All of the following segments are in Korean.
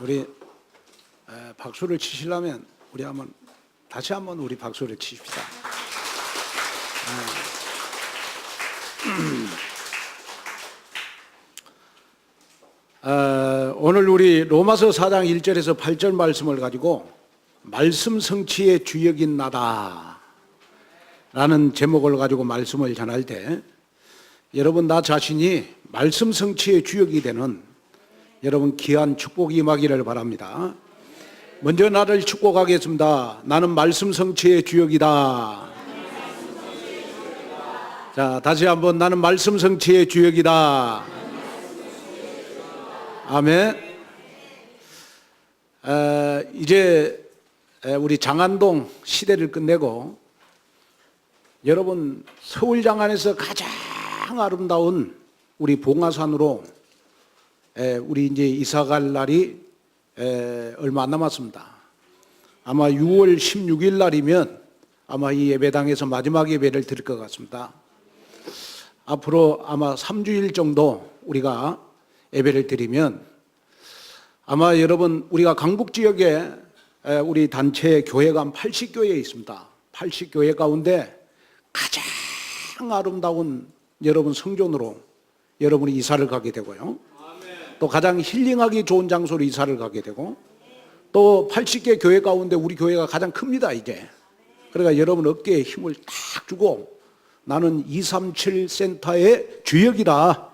우리 박수를 치시려면 우리 다시 한번 우리 박수를 치십시다. 오늘 우리 로마서 4장 1절에서 8절 말씀을 가지고 말씀 성취의 주역인 나다 라는 제목을 가지고 말씀을 전할 때, 여러분 나 자신이 말씀 성취의 주역이 되는 여러분 귀한 축복이 임하기를 바랍니다. 먼저 나를 축복하겠습니다. 나는 말씀 성취의 주역이다. 자, 다시 한번 나는 말씀 성취의 주역이다. 아멘. 이제 우리 장안동 시대를 끝내고 여러분 서울 장안에서 가장 아름다운 우리 봉화산으로 우리 이제 이사갈 날이 얼마 안 남았습니다. 아마 6월 16일 날이면 아마 이 예배당에서 마지막 예배를 드릴 것 같습니다. 앞으로 아마 3주일 정도 우리가 예배를 드리면 아마 여러분 우리가 강북 지역에 우리 단체 교회가 한 80교회 있습니다. 80교회 가운데 가장 아름다운 여러분 성전으로 여러분이 이사를 가게 되고요. 또 가장 힐링하기 좋은 장소로 이사를 가게 되고, 또 80개 교회 가운데 우리 교회가 가장 큽니다 이제. 그러니까 여러분 어깨에 힘을 딱 주고 나는 237 센터의 주역이다.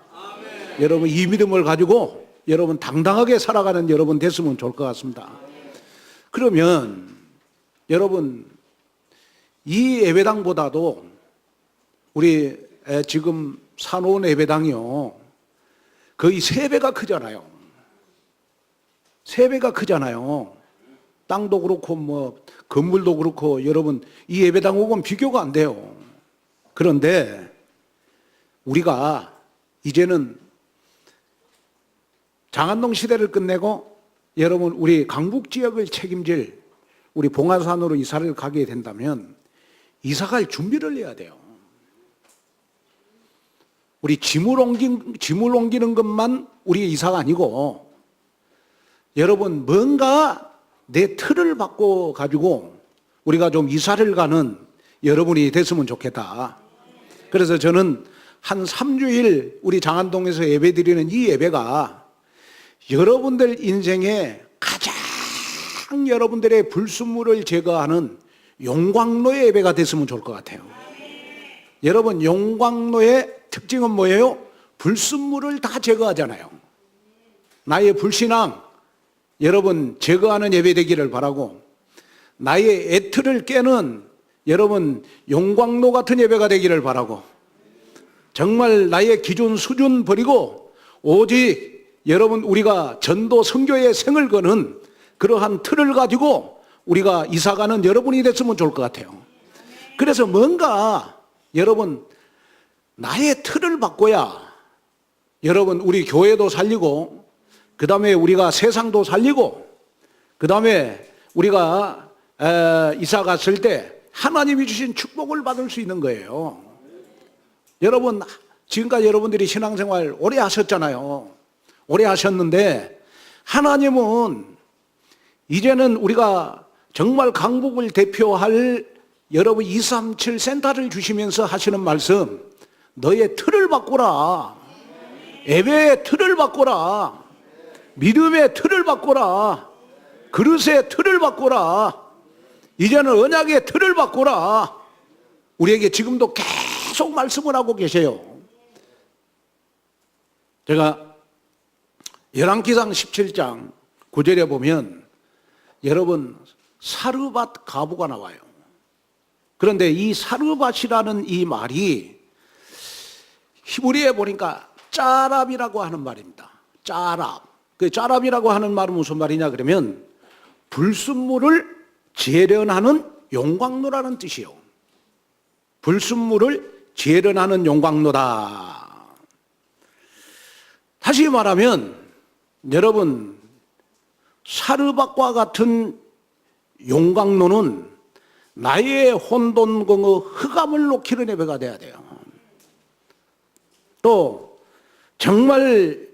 여러분 이 믿음을 가지고 여러분 당당하게 살아가는 여러분 됐으면 좋을 것 같습니다. 그러면 여러분 이 예배당보다도 우리 지금 사놓은 예배당이요 거의 3배가 크잖아요. 3배가 크잖아요. 땅도 그렇고 뭐 건물도 그렇고 여러분 이 예배당하고는 비교가 안 돼요. 그런데 우리가 이제는 장안동 시대를 끝내고 여러분 우리 강북 지역을 책임질 우리 봉화산으로 이사를 가게 된다면 이사갈 준비를 해야 돼요. 우리 짐을 옮기는 것만 우리 이사가 아니고 여러분 뭔가 내 틀을 바꿔 가지고 우리가 좀 이사를 가는 여러분이 됐으면 좋겠다. 그래서 저는 한 3주일 우리 장안동에서 예배 드리는 이 예배가 여러분들 인생에 가장 여러분들의 불순물을 제거하는 용광로의 예배가 됐으면 좋을 것 같아요. 여러분 용광로의 특징은 뭐예요? 불순물을 다 제거하잖아요. 나의 불신앙 여러분 제거하는 예배 되기를 바라고, 나의 애틀을 깨는 여러분 용광로 같은 예배가 되기를 바라고, 정말 나의 기존 수준 버리고 오직 여러분 우리가 전도 선교의 생을 거는 그러한 틀을 가지고 우리가 이사가는 여러분이 됐으면 좋을 것 같아요. 그래서 뭔가 여러분 나의 틀을 바꿔야 여러분 우리 교회도 살리고, 그 다음에 우리가 세상도 살리고, 그 다음에 우리가 이사 갔을 때 하나님이 주신 축복을 받을 수 있는 거예요. 여러분 지금까지 여러분들이 신앙생활 오래 하셨잖아요. 오래 하셨는데 하나님은 이제는 우리가 정말 강북을 대표할 여러분 237 센터를 주시면서 하시는 말씀, 너의 틀을 바꾸라. 예배의 틀을 바꾸라. 믿음의 틀을 바꾸라. 그릇의 틀을 바꾸라. 이제는 언약의 틀을 바꾸라. 우리에게 지금도 계속 말씀을 하고 계세요. 제가 열왕기상 17장 9절에 보면 여러분 사르밧 가부가 나와요. 그런데 이 사르밧이라는 이 말이 히브리에 보니까 짜랍이라고 하는 말입니다. 짜랍. 그 짜랍이라고 하는 말은 무슨 말이냐 그러면 불순물을 재련하는 용광로라는 뜻이요. 불순물을 재련하는 용광로다. 다시 말하면 여러분 사르밧과 같은 용광로는 나의 혼돈공의 흑암을 녹이는 예배가 돼야 돼요. 또 정말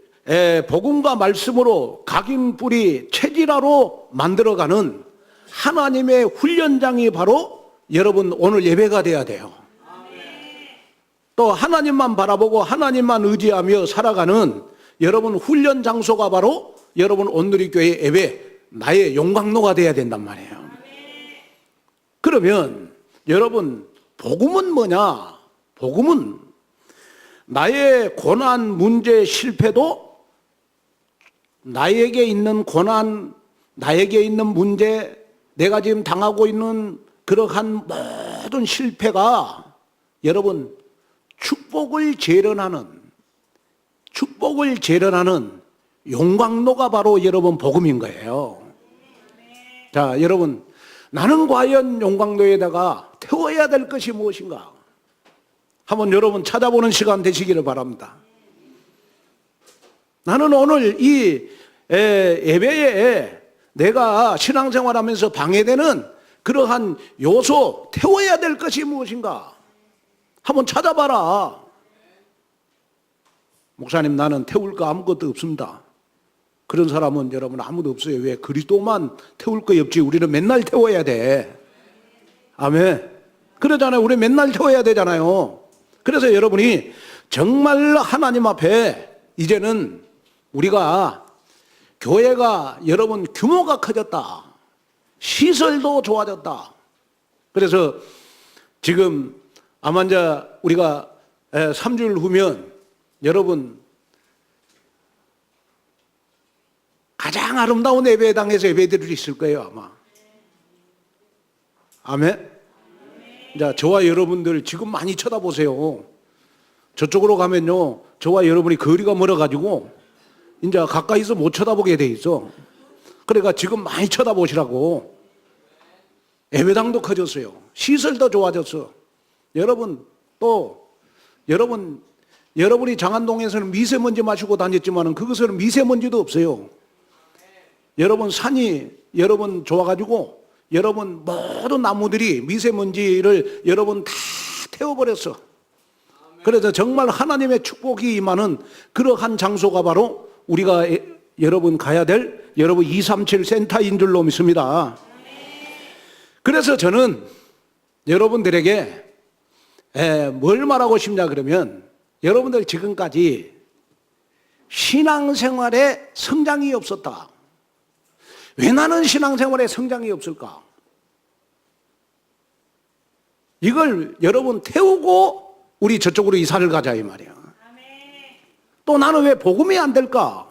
복음과 말씀으로 각인뿌리 체질화로 만들어가는 하나님의 훈련장이 바로 여러분 오늘 예배가 돼야 돼요. 또 하나님만 바라보고 하나님만 의지하며 살아가는 여러분 훈련 장소가 바로 여러분 온누리교회 예배, 나의 용광로가 돼야 된단 말이에요. 그러면 여러분 복음은 뭐냐? 복음은 나의 고난, 문제, 실패도 나에게 있는 고난, 나에게 있는 문제, 내가 지금 당하고 있는 그러한 모든 실패가 여러분 축복을 재련하는 용광로가 바로 여러분 복음인 거예요. 자, 여러분, 나는 과연 용광로에다가 태워야 될 것이 무엇인가? 한번 여러분 찾아보는 시간 되시기를 바랍니다. 나는 오늘 이 예배에 내가 신앙생활하면서 방해되는 그러한 요소, 태워야 될 것이 무엇인가? 한번 찾아봐라. 목사님, 나는 태울 거 아무것도 없습니다. 그런 사람은 여러분 아무도 없어요. 왜? 그리스도만 태울 거 없지. 우리는 맨날 태워야 돼. 아멘. 그러잖아요. 우리 맨날 태워야 되잖아요. 그래서 여러분이 정말 하나님 앞에 이제는 우리가 교회가 여러분 규모가 커졌다. 시설도 좋아졌다. 그래서 지금 아마 이제 우리가 3주일 후면 여러분 가장 아름다운 예배당에서 예배드릴 수 있을 거예요, 아마. 아멘. 자, 저와 여러분들 지금 많이 쳐다보세요. 저쪽으로 가면요, 저와 여러분이 거리가 멀어가지고 이제 가까이서 못 쳐다보게 돼 있어. 그러니까 지금 많이 쳐다보시라고. 예배당도 커졌어요. 시설도 좋아졌어. 여러분 또 여러분이 장안동에서는 미세먼지 마시고 다녔지만 그것은 미세먼지도 없어요. 여러분 산이 여러분 좋아가지고 여러분 모든 나무들이 미세먼지를 여러분 다 태워버렸어. 그래서 정말 하나님의 축복이 임하는 그러한 장소가 바로 우리가 여러분 가야 될 여러분 237 센터인 줄로 믿습니다. 그래서 저는 여러분들에게 뭘 말하고 싶냐 그러면 여러분들 지금까지 신앙생활에 성장이 없었다. 왜 나는 신앙생활에 성장이 없을까? 이걸 여러분 태우고 우리 저쪽으로 이사를 가자 이 말이야. 또 나는 왜 복음이 안 될까?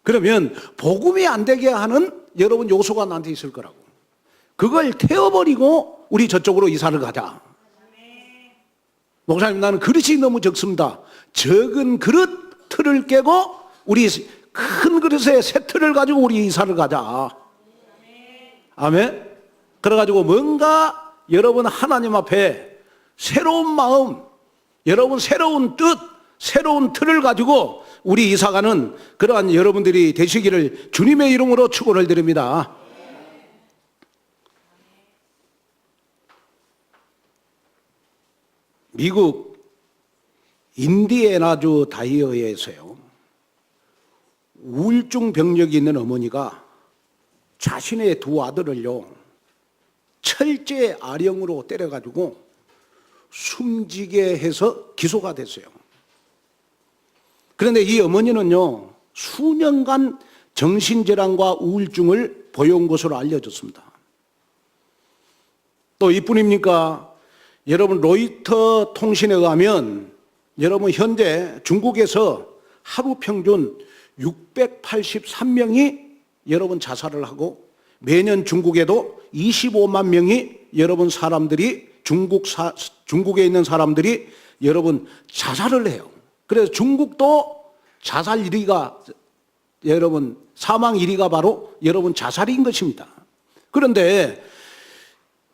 그러면 복음이 안 되게 하는 여러분 요소가 나한테 있을 거라고. 그걸 태워버리고 우리 저쪽으로 이사를 가자. 목사님, 나는 그릇이 너무 적습니다. 적은 그릇 틀을 깨고 우리 큰 그릇에 새 틀을 가지고 우리 이사를 가자. 아멘. 그래가지고 뭔가 여러분 하나님 앞에 새로운 마음, 여러분 새로운 뜻, 새로운 틀을 가지고 우리 이사가는 그러한 여러분들이 되시기를 주님의 이름으로 축원을 드립니다. 미국 인디애나주 다이어에서요, 우울증 병력이 있는 어머니가 자신의 두 아들을요 철제 아령으로 때려가지고 숨지게 해서 기소가 됐어요. 그런데 이 어머니는요 수년간 정신질환과 우울증을 보여온 것으로 알려졌습니다. 또 이뿐입니까? 여러분 로이터 통신에 의하면 여러분 현재 중국에서 하루 평균 683명이 여러분 자살을 하고 매년 중국에도 25만 명이 여러분 사람들이 중국에 있는 사람들이 여러분 자살을 해요. 그래서 중국도 자살 1위가 여러분 사망 1위가 바로 여러분 자살인 것입니다. 그런데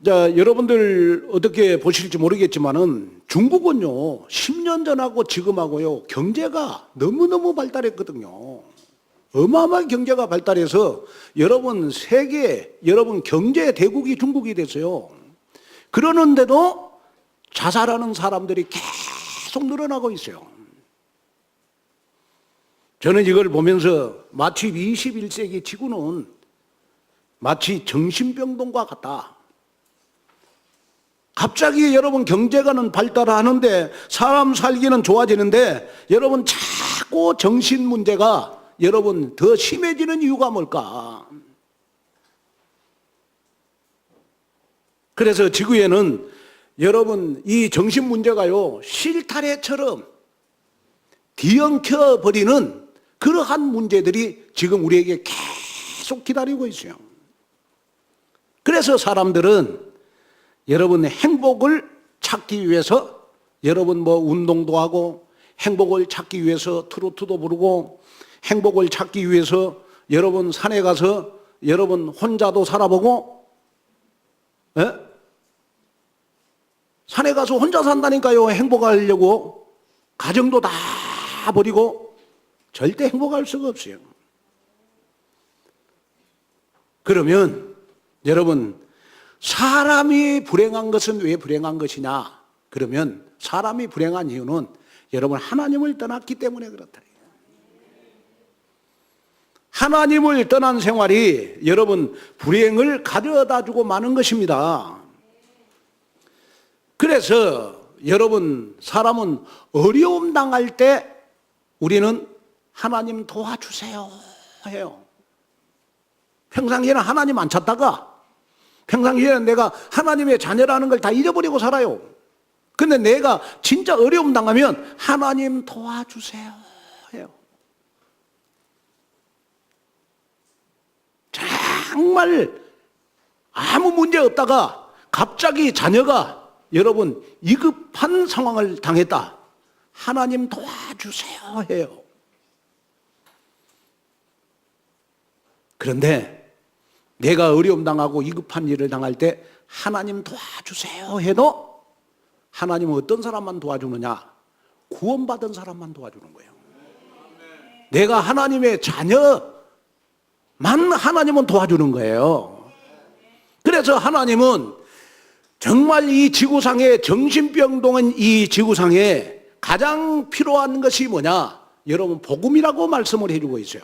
자, 여러분들 어떻게 보실지 모르겠지만은 중국은요 10년 전하고 지금하고요 경제가 너무너무 발달했거든요. 어마어마한 경제가 발달해서 여러분 세계 여러분 경제 대국이 중국이 됐어요. 그러는데도 자살하는 사람들이 계속 늘어나고 있어요. 저는 이걸 보면서 마치 21세기 지구는 마치 정신병동과 같다. 갑자기 여러분 경제가는 발달하는데 사람 살기는 좋아지는데 여러분 자꾸 정신 문제가 여러분 더 심해지는 이유가 뭘까? 그래서 지구에는 여러분 이 정신 문제가요 실타래처럼 뒤엉켜버리는 그러한 문제들이 지금 우리에게 계속 기다리고 있어요. 그래서 사람들은 여러분 행복을 찾기 위해서 여러분 뭐 운동도 하고 행복을 찾기 위해서 트로트도 부르고 행복을 찾기 위해서 여러분 산에 가서 여러분 혼자도 살아보고 에? 산에 가서 혼자 산다니까요. 행복하려고 가정도 다 버리고 절대 행복할 수가 없어요. 그러면 여러분 사람이 불행한 것은 왜 불행한 것이냐? 그러면 사람이 불행한 이유는 여러분 하나님을 떠났기 때문에 그렇다. 하나님을 떠난 생활이 여러분 불행을 가져다주고 마는 것입니다. 그래서 여러분 사람은 어려움 당할 때 우리는 하나님 도와주세요 해요. 평상시에는 하나님 안 찾다가 평상시에는 내가 하나님의 자녀라는 걸 다 잊어버리고 살아요. 근데 내가 진짜 어려움 당하면 하나님 도와주세요 해요. 정말 아무 문제 없다가 갑자기 자녀가 여러분 위급한 상황을 당했다. 하나님 도와주세요 해요. 그런데 내가 어려움 당하고 위급한 일을 당할 때 하나님 도와주세요 해도 하나님은 어떤 사람만 도와주느냐? 구원받은 사람만 도와주는 거예요. 내가 하나님의 자녀만 하나님은 도와주는 거예요. 그래서 하나님은 정말 이 지구상에 정신병동은 이 지구상에 가장 필요한 것이 뭐냐? 여러분 복음이라고 말씀을 해주고 있어요.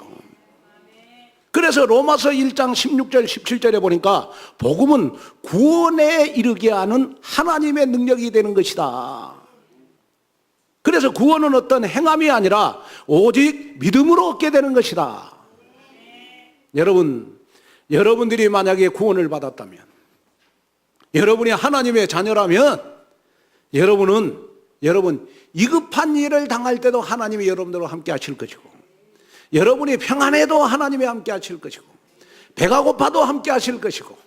그래서 로마서 1장 16절 17절에 보니까 복음은 구원에 이르게 하는 하나님의 능력이 되는 것이다. 그래서 구원은 어떤 행함이 아니라 오직 믿음으로 얻게 되는 것이다. 여러분들이 만약에 구원을 받았다면, 여러분이 하나님의 자녀라면 여러분 위급한 일을 당할 때도 하나님이 여러분들과 함께 하실 것이고, 여러분이 평안해도 하나님이 함께 하실 것이고, 배가 고파도 함께 하실 것이고,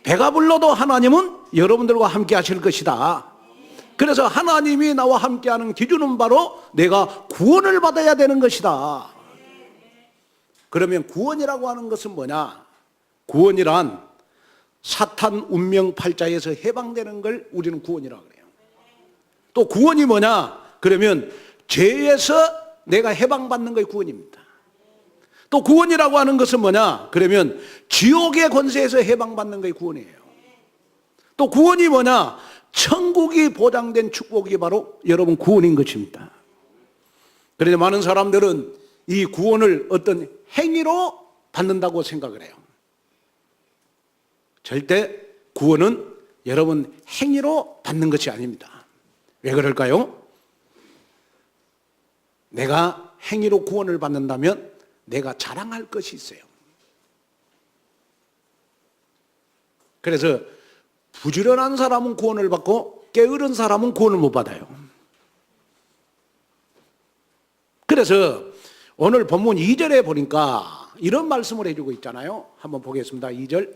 배가 불러도 하나님은 여러분들과 함께 하실 것이다. 그래서 하나님이 나와 함께하는 기준은 바로 내가 구원을 받아야 되는 것이다. 그러면 구원이라고 하는 것은 뭐냐? 구원이란 사탄 운명 팔자에서 해방되는 걸 우리는 구원이라고 그래요. 또 구원이 뭐냐? 그러면 죄에서 내가 해방받는 것이 구원입니다. 또 구원이라고 하는 것은 뭐냐? 그러면 지옥의 권세에서 해방받는 것이 구원이에요. 또 구원이 뭐냐? 천국이 보장된 축복이 바로 여러분 구원인 것입니다. 그런데 많은 사람들은 이 구원을 어떤 행위로 받는다고 생각을 해요. 절대 구원은 여러분 행위로 받는 것이 아닙니다. 왜 그럴까요? 내가 행위로 구원을 받는다면 내가 자랑할 것이 있어요. 그래서 부지런한 사람은 구원을 받고 게으른 사람은 구원을 못 받아요. 그래서 오늘 본문 2절에 보니까 이런 말씀을 해주고 있잖아요. 한번 보겠습니다. 2절.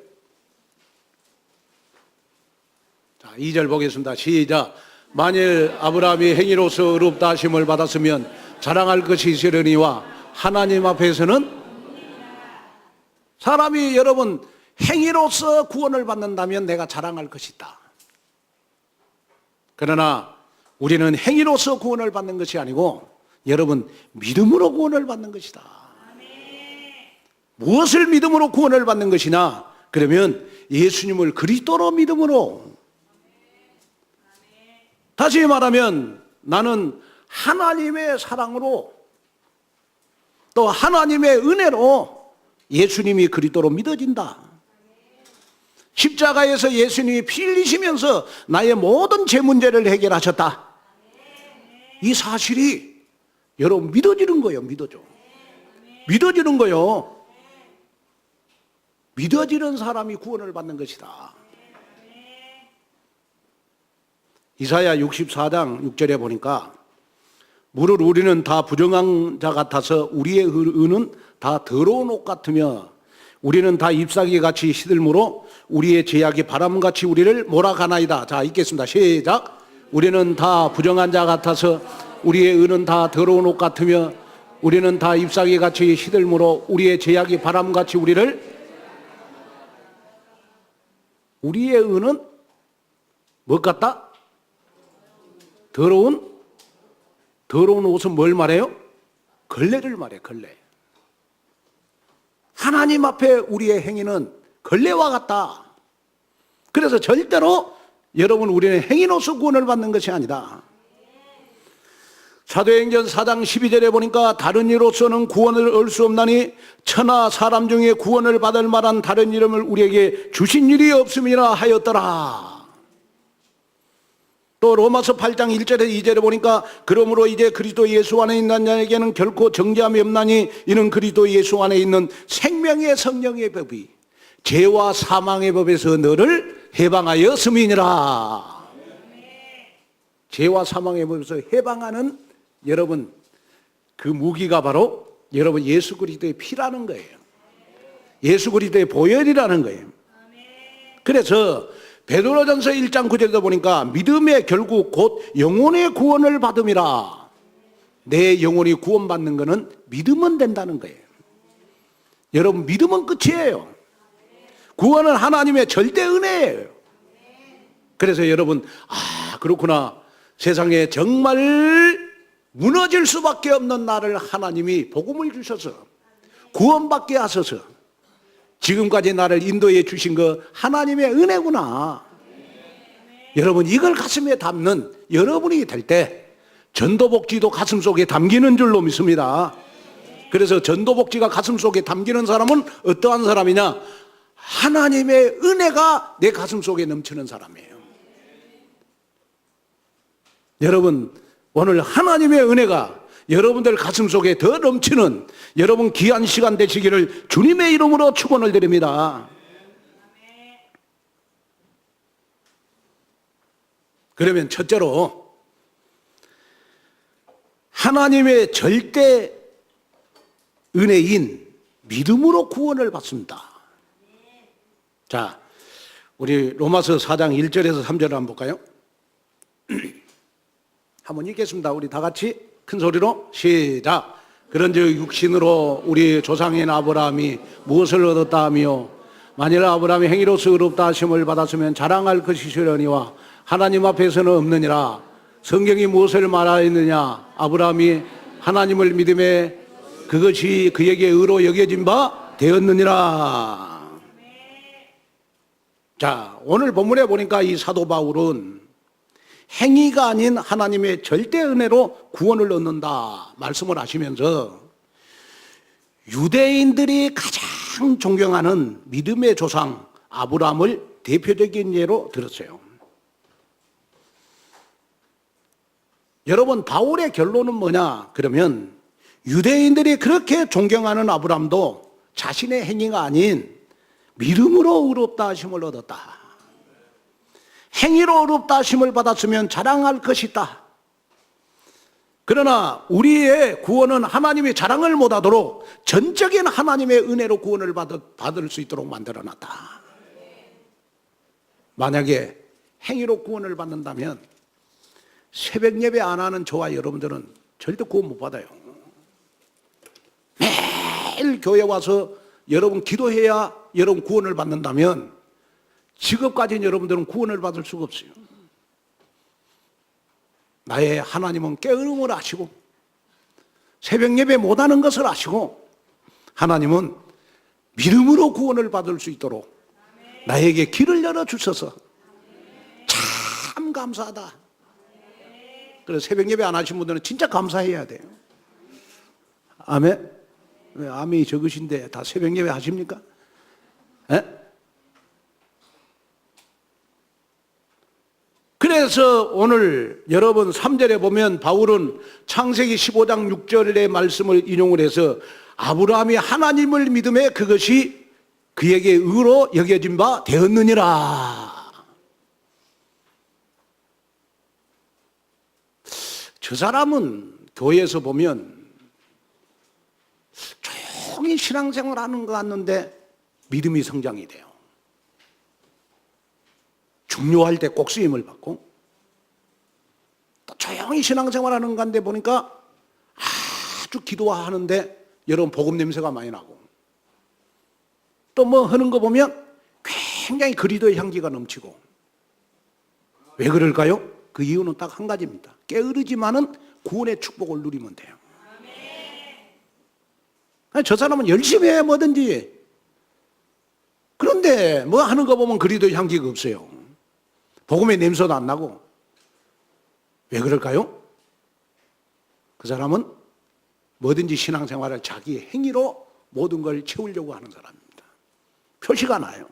자, 2절 보겠습니다. 시작. 만일 아브라함이 행위로서 의롭다 하심을 받았으면 자랑할 것이 있으려니와 하나님 앞에서는 사람이 여러분 행위로서 구원을 받는다면 내가 자랑할 것이다. 그러나 우리는 행위로서 구원을 받는 것이 아니고 여러분 믿음으로 구원을 받는 것이다. 무엇을 믿음으로 구원을 받는 것이냐? 그러면 예수님을 그리스도로 믿음으로. 다시 말하면 나는 하나님의 사랑으로 또 하나님의 은혜로 예수님이 그리스도로 믿어진다. 십자가에서 예수님이 피 흘리시면서 나의 모든 죄 문제를 해결하셨다. 이 사실이 여러분 믿어지는 거예요. 믿어지는 거예요. 믿어지는 사람이 구원을 받는 것이다. 이사야 64장 6절에 보니까 무릇 우리는 다 부정한 자 같아서 우리의 의는 다 더러운 옷 같으며 우리는 다 잎사귀 같이 시들므로 우리의 제약이 바람같이 우리를 몰아가나이다. 자, 읽겠습니다. 시작. 우리는 다 부정한 자 같아서 우리의 의는 다 더러운 옷 같으며 우리는 다 잎사귀 같이 시들므로 우리의 제약이 바람같이 우리의 의는 뭐 같다? 더러운 옷은 뭘 말해요? 걸레를 말해. 걸레. 하나님 앞에 우리의 행위는 걸레와 같다. 그래서 절대로 여러분 우리는 행위로서 구원을 받는 것이 아니다. 사도행전 4장 12절에 보니까 다른 이로서는 구원을 얻을 수 없나니 천하 사람 중에 구원을 받을 만한 다른 이름을 우리에게 주신 일이 없음이라 하였더라. 또 로마서 8장 1절에 2절에 보니까 그러므로 이제 그리스도 예수 안에 있는 자에게는 결코 정죄함이 없나니 이는 그리스도 예수 안에 있는 생명의 성령의 법이 죄와 사망의 법에서 너를 해방하였음이니라. 죄와 사망의 법에서 해방하는 여러분 그 무기가 바로 여러분 예수 그리스도의 피라는 거예요. 예수 그리스도의 보혈이라는 거예요. 그래서 베드로전서 1장 9절에도 보니까 믿음의 결국 곧 영혼의 구원을 받음이라. 내 영혼이 구원받는 것은 믿으면 된다는 거예요. 여러분 믿으면 끝이에요. 구원은 하나님의 절대 은혜예요. 그래서 여러분 그렇구나. 세상에 정말 무너질 수밖에 없는 나를 하나님이 복음을 주셔서 구원받게 하셔서 지금까지 나를 인도해 주신 거 하나님의 은혜구나. 여러분 이걸 가슴에 담는 여러분이 될 때 전도복지도 가슴속에 담기는 줄로 믿습니다. 그래서 전도복지가 가슴속에 담기는 사람은 어떠한 사람이냐? 하나님의 은혜가 내 가슴속에 넘치는 사람이에요. 여러분 오늘 하나님의 은혜가 여러분들 가슴속에 더 넘치는 여러분 귀한 시간 되시기를 주님의 이름으로 축원을 드립니다. 그러면 첫째로 하나님의 절대 은혜인 믿음으로 구원을 받습니다. 자, 우리 로마서 4장 1절에서 3절을 한번 볼까요? 한번 읽겠습니다. 우리 다 같이 큰 소리로 시작. 그런즉 육신으로 우리 조상인 아브라함이 무엇을 얻었다 하며 만일 아브라함이 행위로서 의롭다 하심을 받았으면 자랑할 것이시려니와 하나님 앞에서는 없느니라. 성경이 무엇을 말하였느냐? 아브라함이 하나님을 믿음에 그것이 그에게 의로 여겨진 바 되었느니라. 자, 오늘 본문에 보니까 이 사도 바울은 행위가 아닌 하나님의 절대 은혜로 구원을 얻는다 말씀을 하시면서 유대인들이 가장 존경하는 믿음의 조상 아브라함을 대표적인 예로 들었어요. 여러분 바울의 결론은 뭐냐? 그러면 유대인들이 그렇게 존경하는 아브라함도 자신의 행위가 아닌 믿음으로 의롭다 하심을 얻었다. 행위로 의롭다 하심을 받았으면 자랑할 것이다. 그러나 우리의 구원은 하나님이 자랑을 못하도록 전적인 하나님의 은혜로 구원을 받을 수 있도록 만들어놨다. 만약에 행위로 구원을 받는다면 새벽 예배 안 하는 저와 여러분들은 절대 구원 못 받아요. 매일 교회 와서 여러분 기도해야 여러분 구원을 받는다면 지금까지는 여러분들은 구원을 받을 수가 없어요. 나의 하나님은 깨어름을 아시고 새벽 예배 못하는 것을 아시고 하나님은 믿음으로 구원을 받을 수 있도록 나에게 길을 열어주셔서 참 감사하다. 그래서 새벽 예배 안 하신 분들은 진짜 감사해야 돼요. 아멘. 왜 아멘이 적으신데 다 새벽 예배 하십니까? 에? 그래서 오늘 여러분 3절에 보면 바울은 창세기 15장 6절의 말씀을 인용을 해서 아브라함이 하나님을 믿음에 그것이 그에게 의로 여겨진 바 되었느니라. 저 사람은 교회에서 보면 조용히 신앙생활하는 것 같는데 믿음이 성장이 돼요. 중요할 때 꼭 쓰임을 받고 또 조용히 신앙생활하는 것 같은데 보니까 아주 기도하는데 여러분 복음 냄새가 많이 나고 또 뭐 하는 거 보면 굉장히 그리스도의 향기가 넘치고. 왜 그럴까요? 그 이유는 딱 한 가지입니다. 게으르지만은 구원의 축복을 누리면 돼요. 저 사람은 열심히 해 뭐든지. 그런데 뭐 하는 거 보면 그리스도의 향기가 없어요. 복음의 냄새도 안 나고. 왜 그럴까요? 그 사람은 뭐든지 신앙생활을 자기 행위로 모든 걸 채우려고 하는 사람입니다. 표시가 나요.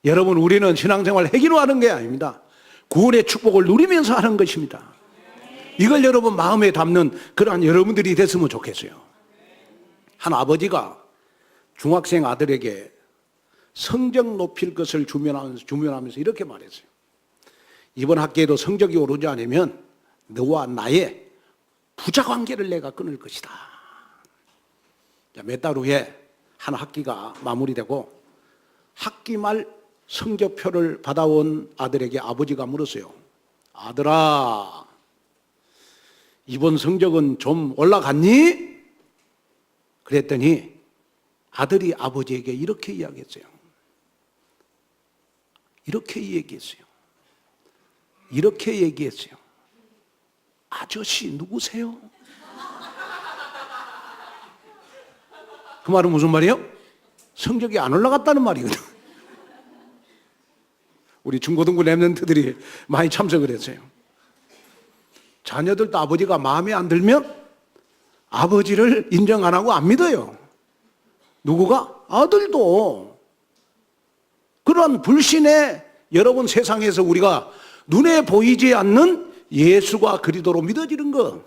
여러분, 우리는 신앙생활 행위로 하는 게 아닙니다. 구원의 축복을 누리면서 하는 것입니다. 이걸 여러분 마음에 담는 그러한 여러분들이 됐으면 좋겠어요. 한 아버지가 중학생 아들에게 성적 높일 것을 주문하면서 이렇게 말했어요. 이번 학기에도 성적이 오르지 않으면 너와 나의 부자 관계를 내가 끊을 것이다. 몇 달 후에 한 학기가 마무리되고 학기 말 성적표를 받아온 아들에게 아버지가 물었어요. 아들아, 이번 성적은 좀 올라갔니? 그랬더니 아들이 아버지에게 이렇게 이야기했어요. 이렇게 얘기했어요. 아저씨 누구세요? 그 말은 무슨 말이에요? 성적이 안 올라갔다는 말이거든. 우리 중고등부 랩런트들이 많이 참석을 했어요. 자녀들도 아버지가 마음에 안 들면 아버지를 인정 안 하고 안 믿어요. 누구가? 아들도. 그런 불신의 여러분 세상에서 우리가 눈에 보이지 않는 예수가 그리스도로 믿어지는 거.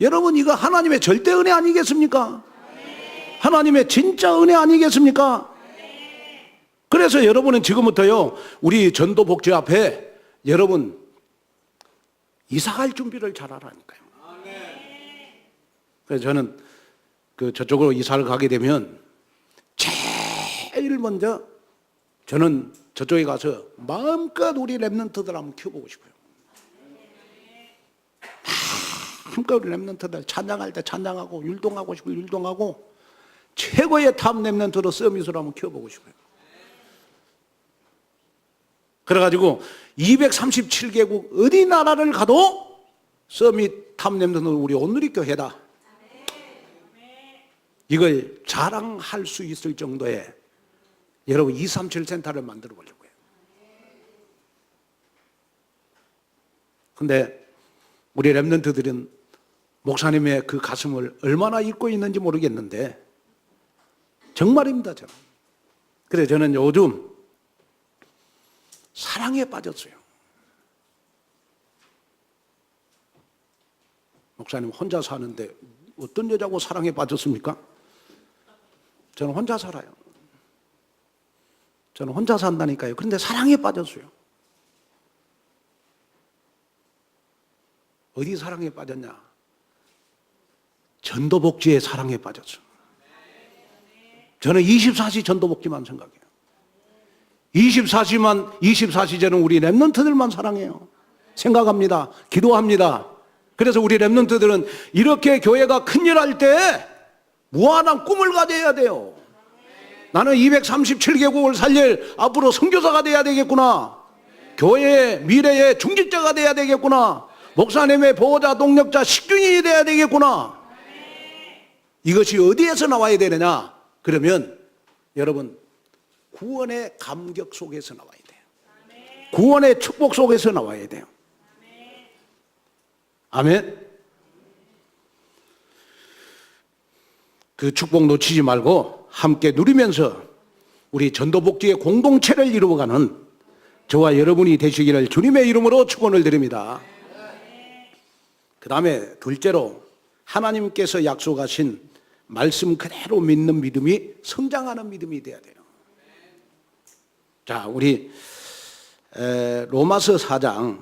여러분, 이거 하나님의 절대 은혜 아니겠습니까? 하나님의 진짜 은혜 아니겠습니까? 그래서 여러분은 지금부터요, 우리 전도복지 앞에 여러분 이사갈 준비를 잘 하라니까요. 그래서 저는 저쪽으로 이사를 가게 되면 제일 먼저 저는 저쪽에 가서 마음껏 우리 랩런트들 한번 키워보고 싶어요. 마음껏 우리 랩런트들 찬양할 때 찬양하고 율동하고 싶고 율동하고 최고의 탑 랩런트로 서밋으로 한번 키워보고 싶어요. 그래가지고 237개국 어디 나라를 가도 서밋 탑 랩런트는 우리 온누리교회다. 이걸 자랑할 수 있을 정도의 여러분 237 센터를 만들어 보려고 해요. 근데 우리 랩런트들은 목사님의 그 가슴을 얼마나 잊고 있는지 모르겠는데 정말입니다. 저는. 그래서 저는 요즘 사랑에 빠졌어요. 목사님 혼자 사는데 어떤 여자고 사랑에 빠졌습니까? 저는 혼자 살아요. 저는 혼자 산다니까요. 그런데 사랑에 빠졌어요. 어디 사랑에 빠졌냐? 전도복지의 사랑에 빠졌어요. 저는 24시 전도복지만 생각해요. 24시 저는 우리 랩런트들만 사랑해요. 생각합니다. 기도합니다. 그래서 우리 랩런트들은 이렇게 교회가 큰일 할 때 무한한 꿈을 가져야 돼요. 나는 237개국을 살릴 앞으로 선교사가 돼야 되겠구나. 교회의 미래의 중직자가 돼야 되겠구나. 목사님의 보호자, 동력자, 식균이 돼야 되겠구나. 이것이 어디에서 나와야 되느냐? 그러면 여러분 구원의 감격 속에서 나와야 돼요. 구원의 축복 속에서 나와야 돼요. 아멘. 그 축복 놓치지 말고 함께 누리면서 우리 전도복지의 공동체를 이루어가는 저와 여러분이 되시기를 주님의 이름으로 축원을 드립니다. 그 다음에 둘째로 하나님께서 약속하신 말씀 그대로 믿는 믿음이 성장하는 믿음이 돼야 돼요. 자, 우리 로마서 4장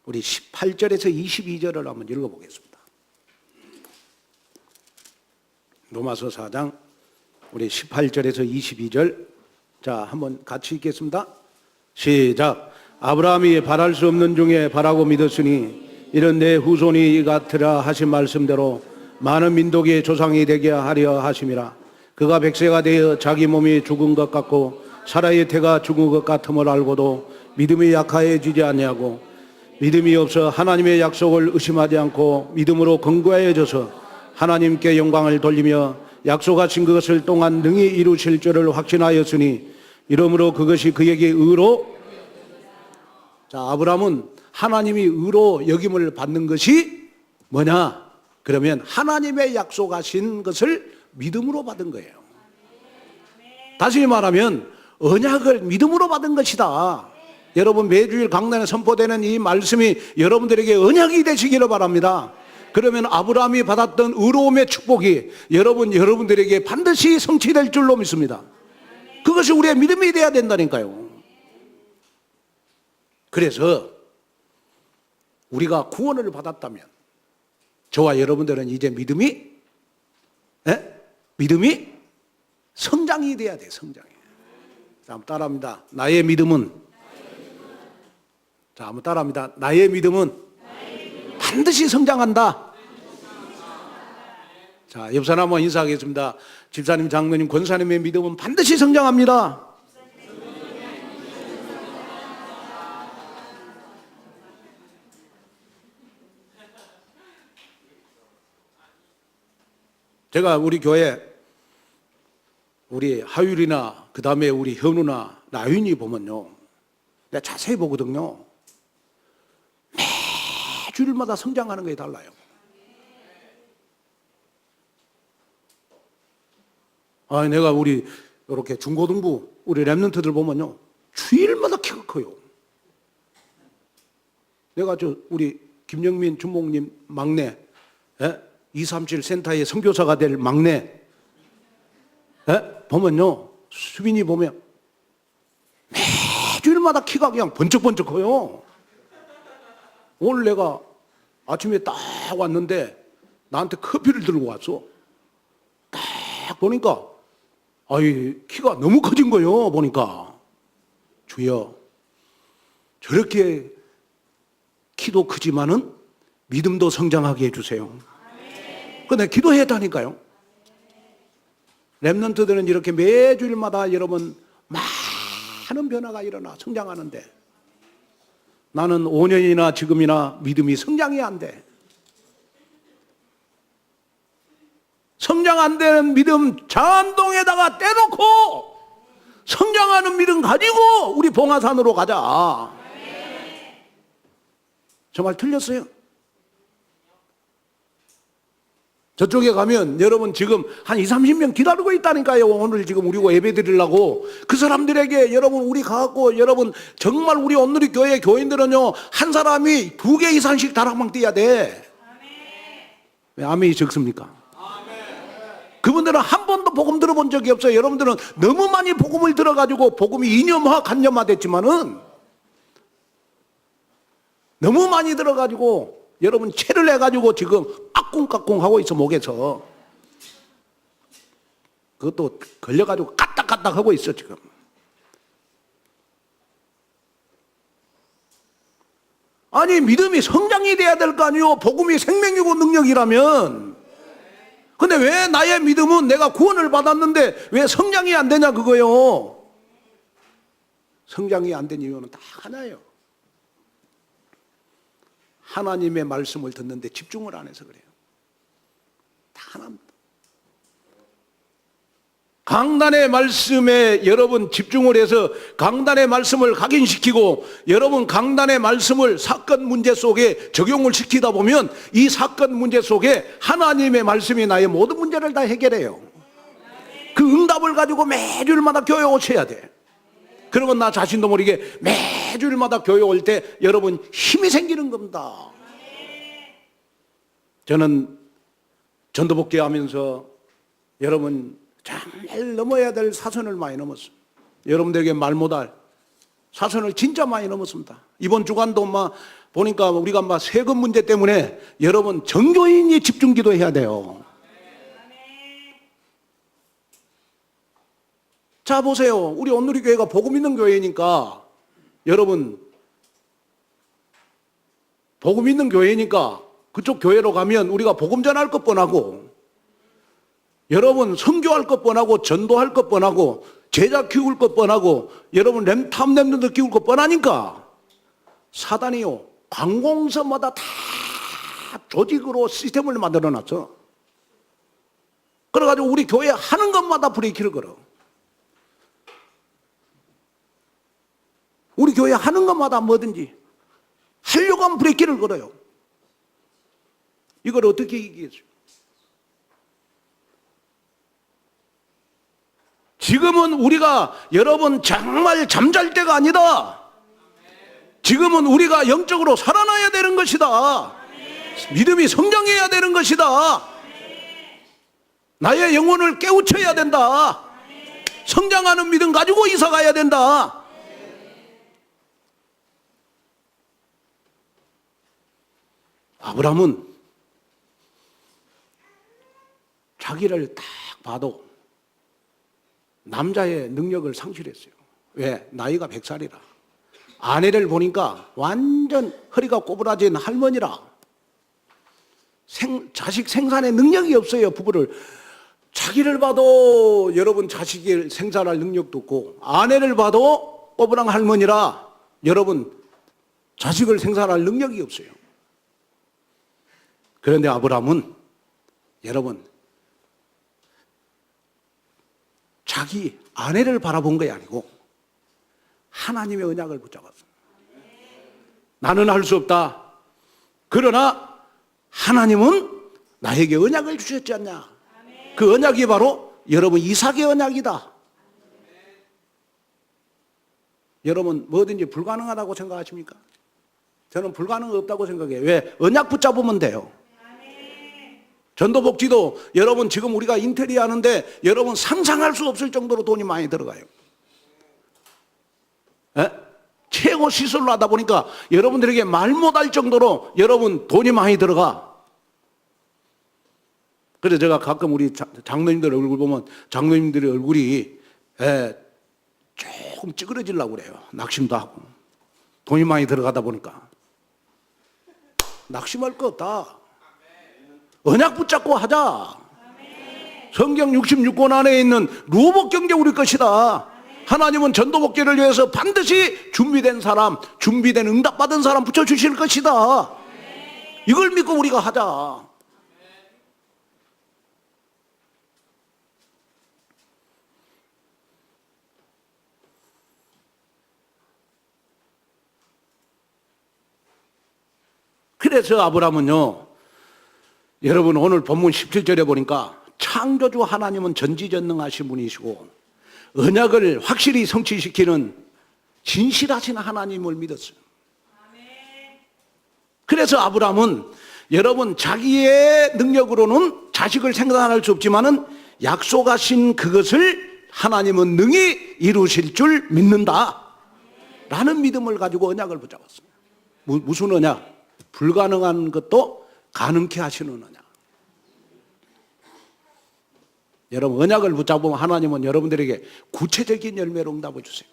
우리 18절에서 22절을 한번 읽어보겠습니다. 로마서 4장 우리 18절에서 22절 자 한번 같이 읽겠습니다. 시작. 아브라함이 바랄 수 없는 중에 바라고 믿었으니 이런 내 후손이 같으라 하신 말씀대로 많은 민족의 조상이 되게 하려 하심이라. 그가 100세가 되어 자기 몸이 죽은 것 같고 사라의 태가 죽은 것 같음을 알고도 믿음이 약해지지 아니하고 믿음이 없어 하나님의 약속을 의심하지 않고 믿음으로 견고해져서 하나님께 영광을 돌리며 약속하신 그것을 또한 능히 이루실 줄을 확신하였으니 이러므로 그것이 그에게 의로. 자, 아브라함은 하나님이 의로 여김을 받는 것이 뭐냐? 그러면 하나님의 약속하신 것을 믿음으로 받은 거예요. 다시 말하면 언약을 믿음으로 받은 것이다. 여러분 매주일 강단에 선포되는 이 말씀이 여러분들에게 언약이 되시기를 바랍니다. 그러면 아브라함이 받았던 의로움의 축복이 여러분들에게 반드시 성취될 줄로 믿습니다. 그것이 우리의 믿음이 돼야 된다니까요. 그래서 우리가 구원을 받았다면 저와 여러분들은 이제 믿음이 성장이 돼야 돼. 성장이. 자, 한번 따라합니다. 나의 믿음은 자, 한번 따라합니다. 나의 믿음은 반드시 성장한다. 자, 옆 사람 한번 인사하겠습니다. 집사님, 장로님, 권사님의 믿음은 반드시 성장합니다. 제가 우리 교회 우리 하율이나 그 다음에 우리 현우나 나윤이 보면요, 내가 자세히 보거든요. 매주일마다 성장하는 게 달라요. 내가 우리 이렇게 중고등부 우리 랩런트들 보면요, 주일마다 키가 커요. 내가 우리 김영민 주목님 막내 237 센터의 선교사가 될 막내 보면요, 수빈이 보면 매주일마다 키가 그냥 번쩍번쩍 커요. 오늘 내가 아침에 딱 왔는데 나한테 커피를 들고 왔어. 딱 보니까 키가 너무 커진 거예요. 보니까 주여, 저렇게 키도 크지만은 믿음도 성장하게 해주세요. 근데 기도했다니까요. 랩런트들은 이렇게 매주일마다 여러분 많은 변화가 일어나 성장하는데 나는 5년이나 지금이나 믿음이 성장이 안 돼. 성장 안 되는 믿음 잔동에다가 떼놓고 성장하는 믿음 가지고 우리 봉화산으로 가자. 저 말 틀렸어요? 저쪽에 가면 여러분 지금 한 20, 30명 기다리고 있다니까요. 오늘 지금 우리 예배 드리려고. 그 사람들에게 여러분 우리 가갖고 여러분 정말 우리 오늘의 교회 교인들은요, 한 사람이 2개 이상씩 다락방 뛰어야 돼. 왜 아멘이 적습니까? 그분들은 한 번도 복음 들어본 적이 없어요. 여러분들은 너무 많이 복음을 들어가지고 복음이 이념화 간념화 됐지만은 너무 많이 들어가지고 여러분 채를 해가지고 지금 까꿍까꿍 하고 있어. 목에서 그것도 걸려가지고 까딱까딱 하고 있어 지금. 아니 믿음이 성장이 돼야 될 거 아니요. 복음이 생명이고 능력이라면. 근데 왜 나의 믿음은 내가 구원을 받았는데 왜 성장이 안 되냐 그거요. 성장이 안 된 이유는 딱 하나예요. 하나님의 말씀을 듣는데 집중을 안 해서 그래요. 다 하나입니다. 강단의 말씀에 여러분 집중을 해서 강단의 말씀을 각인시키고 여러분 강단의 말씀을 사건 문제 속에 적용을 시키다 보면 이 사건 문제 속에 하나님의 말씀이 나의 모든 문제를 다 해결해요. 그 응답을 가지고 매주일마다 교회 오셔야 돼. 그러면 나 자신도 모르게 매주일마다 교회 올 때 여러분 힘이 생기는 겁니다. 저는 전도복귀 하면서 여러분 정말 넘어야 될 사선을 많이 넘었어요. 여러분들에게 말 못할 사선을 진짜 많이 넘었습니다. 이번 주간도 보니까 우리가 세금 문제 때문에 여러분 정교인이 집중 기도해야 돼요. 자 보세요. 우리 온누리 교회가 복음 있는 교회니까 여러분 복음 있는 교회니까 그쪽 교회로 가면 우리가 복음 전할 것 뻔하고 여러분 선교할 것 뻔하고 전도할 것 뻔하고 제자 키울 것 뻔하고 여러분 탐냄들도 키울 것 뻔하니까 사단이요 관공서마다 다 조직으로 시스템을 만들어놨어. 그래가지고 우리 교회 하는 것마다 브레이크를 걸어. 우리 교회 하는 것마다 뭐든지 하려고 하면 브레이크를 걸어요. 이걸 어떻게 이기겠어요? 지금은 우리가 여러분 정말 잠잘 때가 아니다. 지금은 우리가 영적으로 살아나야 되는 것이다. 믿음이 성장해야 되는 것이다. 나의 영혼을 깨우쳐야 된다. 성장하는 믿음 가지고 이사 가야 된다. 아브라함은 자기를 딱 봐도 남자의 능력을 상실했어요. 왜? 나이가 100살이라. 아내를 보니까 완전 허리가 꼬부라진 할머니라. 자식 생산의 능력이 없어요. 부부를. 자기를 봐도 여러분 자식을 생산할 능력도 없고 아내를 봐도 꼬부랑 할머니라 여러분 자식을 생산할 능력이 없어요. 그런데 아브라함은 여러분 자기 아내를 바라본 것이 아니고 하나님의 언약을 붙잡았어. 나는 할 수 없다. 그러나 하나님은 나에게 언약을 주셨지 않냐. 그 언약이 바로 여러분 이삭의 언약이다. 여러분 뭐든지 불가능하다고 생각하십니까? 저는 불가능 없다고 생각해요. 왜? 언약 붙잡으면 돼요. 전도복지도 여러분 지금 우리가 인테리어 하는데 여러분 상상할 수 없을 정도로 돈이 많이 들어가요. 에? 최고 시설로 하다 보니까 여러분들에게 말 못할 정도로 여러분 돈이 많이 들어가. 그래서 제가 가끔 우리 장로님들 얼굴 보면 장로님들의 얼굴이 조금 찌그러지려고 그래요. 낙심도 하고 돈이 많이 들어가다 보니까 낙심할 거 없다. 언약 붙잡고 하자. 성경 66권 안에 있는 루복 경제 우리 것이다. 하나님은 전도복제를 위해서 반드시 준비된 사람, 준비된 응답받은 사람 붙여주실 것이다. 이걸 믿고 우리가 하자. 그래서 아브라함은요, 여러분 오늘 본문 17절에 보니까 창조주 하나님은 전지전능하신 분이시고 언약을 확실히 성취시키는 진실하신 하나님을 믿었어요. 그래서 아브라함은 여러분 자기의 능력으로는 자식을 생산할 수 없지만은 약속하신 그것을 하나님은 능히 이루실 줄 믿는다 라는 믿음을 가지고 언약을 붙잡았어요. 무슨 언약? 불가능한 것도 가능케 하시는 언약. 여러분 언약을 붙잡으면 하나님은 여러분들에게 구체적인 열매로 응답해 주세요.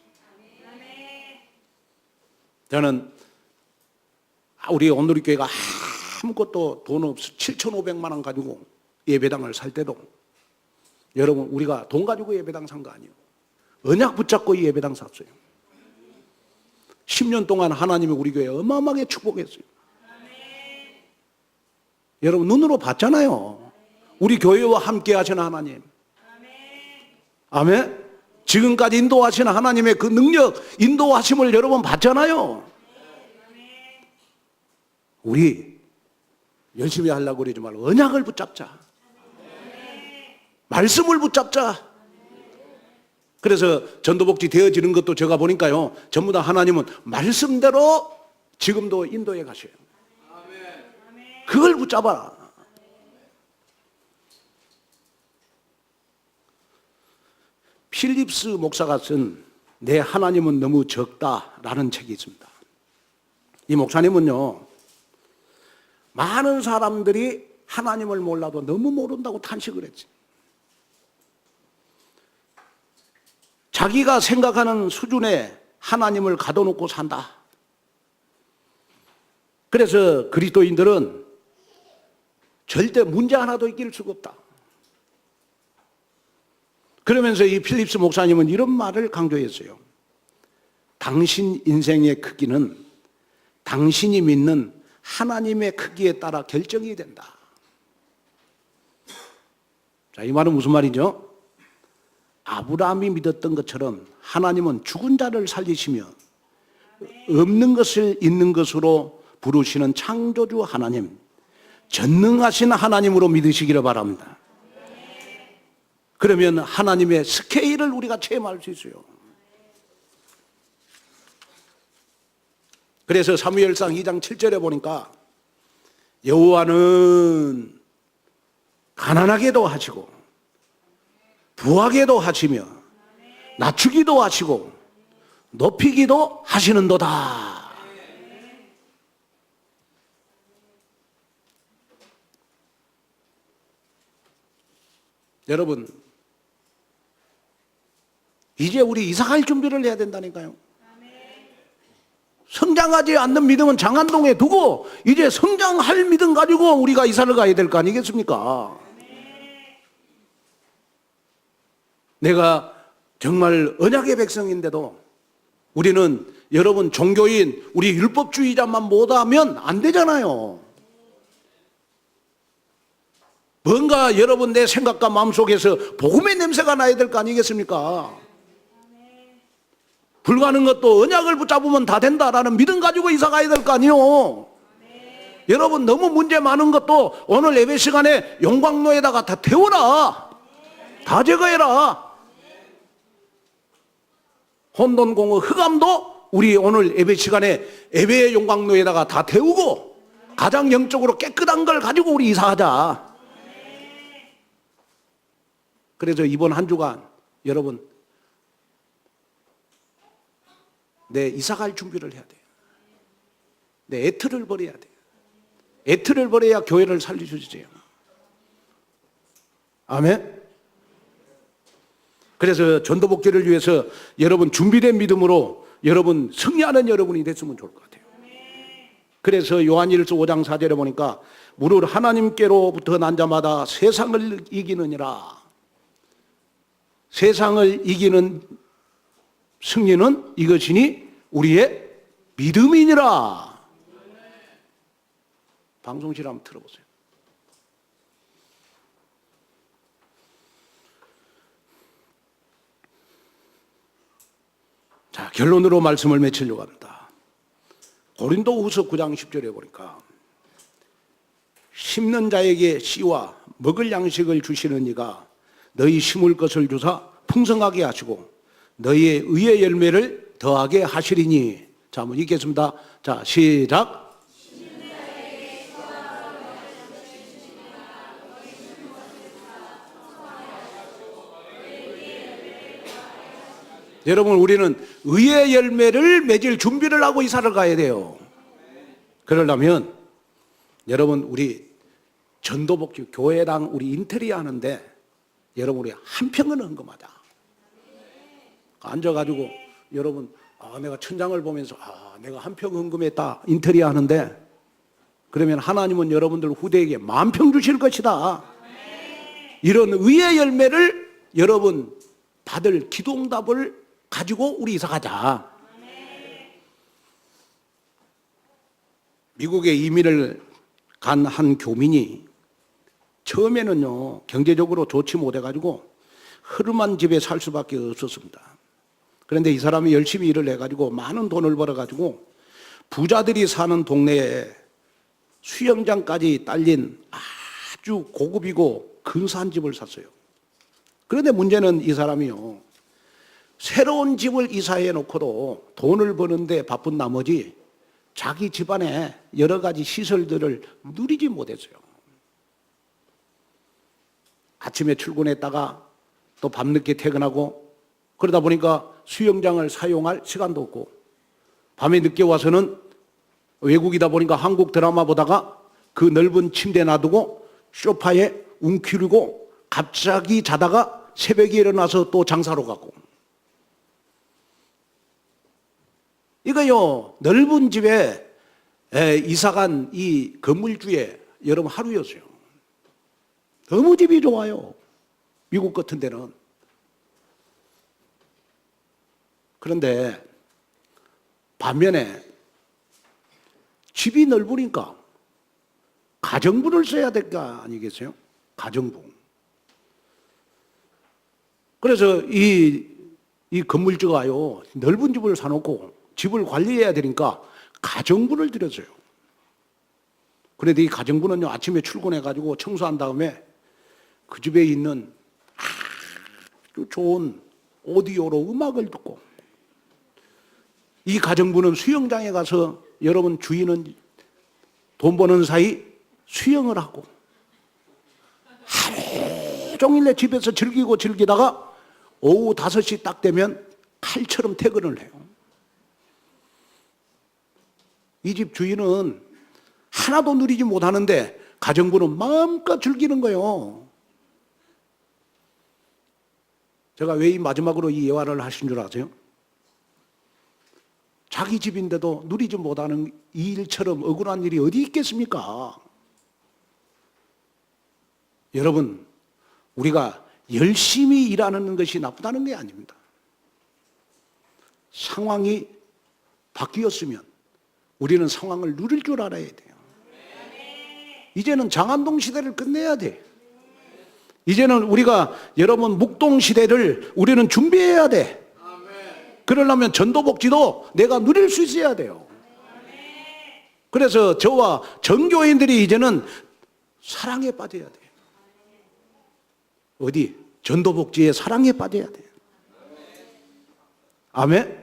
저는 우리 온누리 교회가 아무것도 돈 없어 7,500만 원 가지고 예배당을 살 때도 여러분 우리가 돈 가지고 예배당 산 거 아니에요. 언약 붙잡고 이 예배당 샀어요. 10년 동안 하나님이 우리 교회 어마어마하게 축복했어요. 여러분 눈으로 봤잖아요. 우리 교회와 함께 하시는 하나님. 아멘. 지금까지 인도하신 하나님의 그 능력, 인도하심을 여러 번 봤잖아요. 우리 열심히 하려고 그러지 말고 언약을 붙잡자. 말씀을 붙잡자. 그래서 전도복지 되어지는 것도 제가 보니까요, 전부 다 하나님은 말씀대로 지금도 인도해 가셔요. 그걸 붙잡아라. 필립스 목사가 쓴 내 하나님은 너무 적다라는 책이 있습니다. 이 목사님은요, 많은 사람들이 하나님을 몰라도 너무 모른다고 탄식을 했지. 자기가 생각하는 수준에 하나님을 가둬놓고 산다. 그래서 그리스도인들은 절대 문제 하나도 이길 수가 없다. 그러면서 이 필립스 목사님은 이런 말을 강조했어요. 당신 인생의 크기는 당신이 믿는 하나님의 크기에 따라 결정이 된다. 자, 이 말은 무슨 말이죠? 아브라함이 믿었던 것처럼 하나님은 죽은 자를 살리시며 없는 것을 있는 것으로 부르시는 창조주 하나님, 전능하신 하나님으로 믿으시기를 바랍니다. 그러면 하나님의 스케일을 우리가 체험할 수 있어요. 그래서 사무엘상 2장 7절에 보니까 여호와는 가난하게도 하시고 부하게도 하시며 낮추기도 하시고 높이기도 하시는도다. 여러분, 이제 우리 이사갈 준비를 해야 된다니까요. 성장하지 않는 믿음은 장안동에 두고 이제 성장할 믿음 가지고 우리가 이사를 가야 될 거 아니겠습니까? 내가 정말 언약의 백성인데도 우리는 여러분 종교인, 우리 율법주의자만 못하면 안 되잖아요. 뭔가 여러분 내 생각과 마음속에서 복음의 냄새가 나야 될 거 아니겠습니까? 불가는 것도 언약을 붙잡으면 다 된다라는 믿음 가지고 이사 가야 될 거 아니에요. 여러분 너무 문제 많은 것도 오늘 예배 시간에 용광로에다가 다 태워라. 다 제거해라. 혼돈공허 흑암도 우리 오늘 예배 시간에 예배의 용광로에다가 다 태우고 가장 영적으로 깨끗한 걸 가지고 우리 이사하자. 그래서 이번 한 주간 여러분 내 이사갈 준비를 해야 돼요. 내 애틀을 버려야 돼요. 애틀을 버려야 교회를 살려주세요. 아멘. 그래서 전도복지를 위해서 여러분 준비된 믿음으로 여러분 승리하는 여러분이 됐으면 좋을 것 같아요. 그래서 요한일서 5장 4절에 보니까 무릇 하나님께로부터 난 자마다 세상을 이기느니라. 세상을 이기는 승리는 이것이니 우리의 믿음이니라. 방송실 한번 틀어보세요. 자, 결론으로 말씀을 맺히려고 합니다. 고린도후서 9장 10절에 보니까 심는 자에게 씨와 먹을 양식을 주시는 이가 너희 심을 것을 주사 풍성하게 하시고 너희의 의의 열매를 더하게 하시리니. 자, 한번 읽겠습니다. 자, 시작. 여러분, 우리는 의의 열매를 맺을 준비를 하고 이사를 가야 돼요. 그러려면 여러분 우리 전도복지 교회당 우리 인테리어 하는데 여러분 우리 한 평은 헌금하자. 앉아가지고 여러분 내가 천장을 보면서 내가 한 평 헌금했다 인테리어 하는데 그러면 하나님은 여러분들 후대에게 10,000평 주실 것이다. 이런 의의 열매를 여러분 받을 기도응답을 가지고 우리 이사 가자. 미국에 이민을 간 한 교민이 처음에는요 경제적으로 좋지 못해가지고 허름한 집에 살 수밖에 없었습니다. 그런데 이 사람이 열심히 일을 해가지고 많은 돈을 벌어가지고 부자들이 사는 동네에 수영장까지 딸린 아주 고급이고 근사한 집을 샀어요. 그런데 문제는 이 사람이요, 새로운 집을 이사해 놓고도 돈을 버는데 바쁜 나머지 자기 집안에 여러 가지 시설들을 누리지 못했어요. 아침에 출근했다가 또 밤늦게 퇴근하고, 그러다 보니까 수영장을 사용할 시간도 없고, 밤에 늦게 와서는 외국이다 보니까 한국 드라마 보다가 그 넓은 침대 놔두고 소파에 웅크리고 갑자기 자다가 새벽에 일어나서 또 장사로 가고. 이거요, 넓은 집에 이사간 이 건물주의 여러분 하루였어요. 너무 집이 좋아요, 미국 같은 데는. 그런데 반면에 집이 넓으니까 가정부를 써야 될 거 아니겠어요? 가정부. 그래서 이 건물주가요, 넓은 집을 사놓고 집을 관리해야 되니까 가정부를 들였어요. 그런데 이 가정부는요, 아침에 출근해가지고 청소한 다음에 그 집에 있는 아주 좋은 오디오로 음악을 듣고, 이 가정부는 수영장에 가서 여러분 주인은 돈 버는 사이 수영을 하고 하루 종일 내 집에서 즐기다가 오후 5시 딱 되면 칼처럼 퇴근을 해요. 이 집 주인은 하나도 누리지 못하는데 가정부는 마음껏 즐기는 거예요. 제가 왜 이 마지막으로 이 예화를 하신 줄 아세요? 자기 집인데도 누리지 못하는 이 일처럼 억울한 일이 어디 있겠습니까? 여러분, 우리가 열심히 일하는 것이 나쁘다는 게 아닙니다. 상황이 바뀌었으면 우리는 상황을 누릴 줄 알아야 돼요. 이제는 장안동 시대를 끝내야 돼. 이제는 우리가 여러분 묵동 시대를 우리는 준비해야 돼. 그러려면 전도복지도 내가 누릴 수 있어야 돼요. 그래서 저와 전교인들이 이제는 사랑에 빠져야 돼요. 어디? 전도복지의 사랑에 빠져야 돼요. 아멘?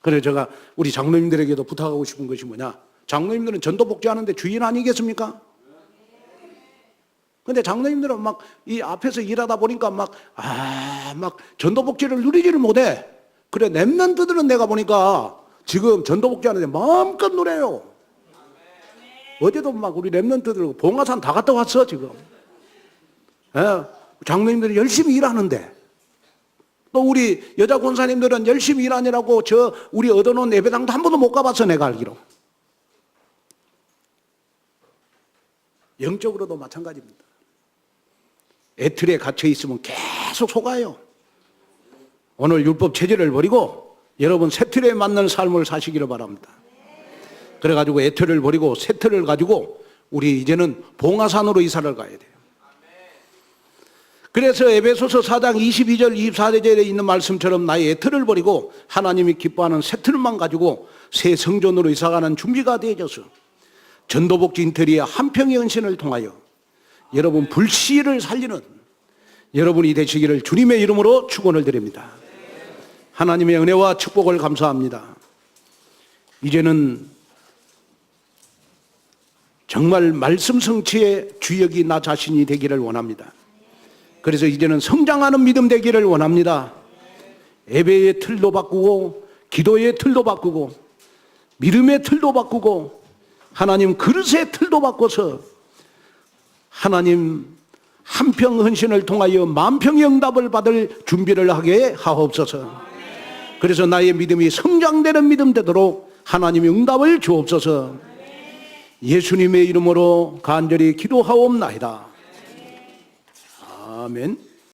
그래서 제가 우리 장로님들에게도 부탁하고 싶은 것이 뭐냐? 장로님들은 전도복지 하는데 주인 아니겠습니까? 근데 장로님들은 막 이 앞에서 일하다 보니까 막 전도복지를 누리지를 못해. 그래, 랩런트들은 내가 보니까 지금 전도복지 하는데 마음껏 누려요. 어제도 막 우리 랩런트들 봉화산 다 갔다 왔어, 지금. 장로님들이 열심히 일하는데, 또 우리 여자 권사님들은 열심히 일하느라고 우리 얻어놓은 예배당도 한 번도 못 가봤어, 내가 알기로. 영적으로도 마찬가지입니다. 애틀에 갇혀 있으면 계속 속아요. 오늘 율법 체질을 버리고 여러분 새 틀에 맞는 삶을 사시기를 바랍니다. 그래가지고 애틀을 버리고 새 틀을 가지고 우리 이제는 봉화산으로 이사를 가야 돼요. 그래서 에베소서 4장 22절 24절에 있는 말씀처럼 나의 애틀을 버리고 하나님이 기뻐하는 새 틀만 가지고 새 성전으로 이사가는 준비가 되어져서 전도복지 인테리어 한평의 헌신을 통하여 여러분 불씨를 살리는 여러분이 되시기를 주님의 이름으로 축원을 드립니다. 하나님의 은혜와 축복을 감사합니다. 이제는 정말 말씀 성취의 주역이 나 자신이 되기를 원합니다. 그래서 이제는 성장하는 믿음 되기를 원합니다. 예배의 틀도 바꾸고 기도의 틀도 바꾸고 믿음의 틀도 바꾸고 하나님 그릇의 틀도 바꿔서 하나님 한평 헌신을 통하여 만평의 응답을 받을 준비를 하게 하옵소서. 그래서 나의 믿음이 성장되는 믿음 되도록 하나님의 응답을 주옵소서. 예수님의 이름으로 간절히 기도하옵나이다. 아멘.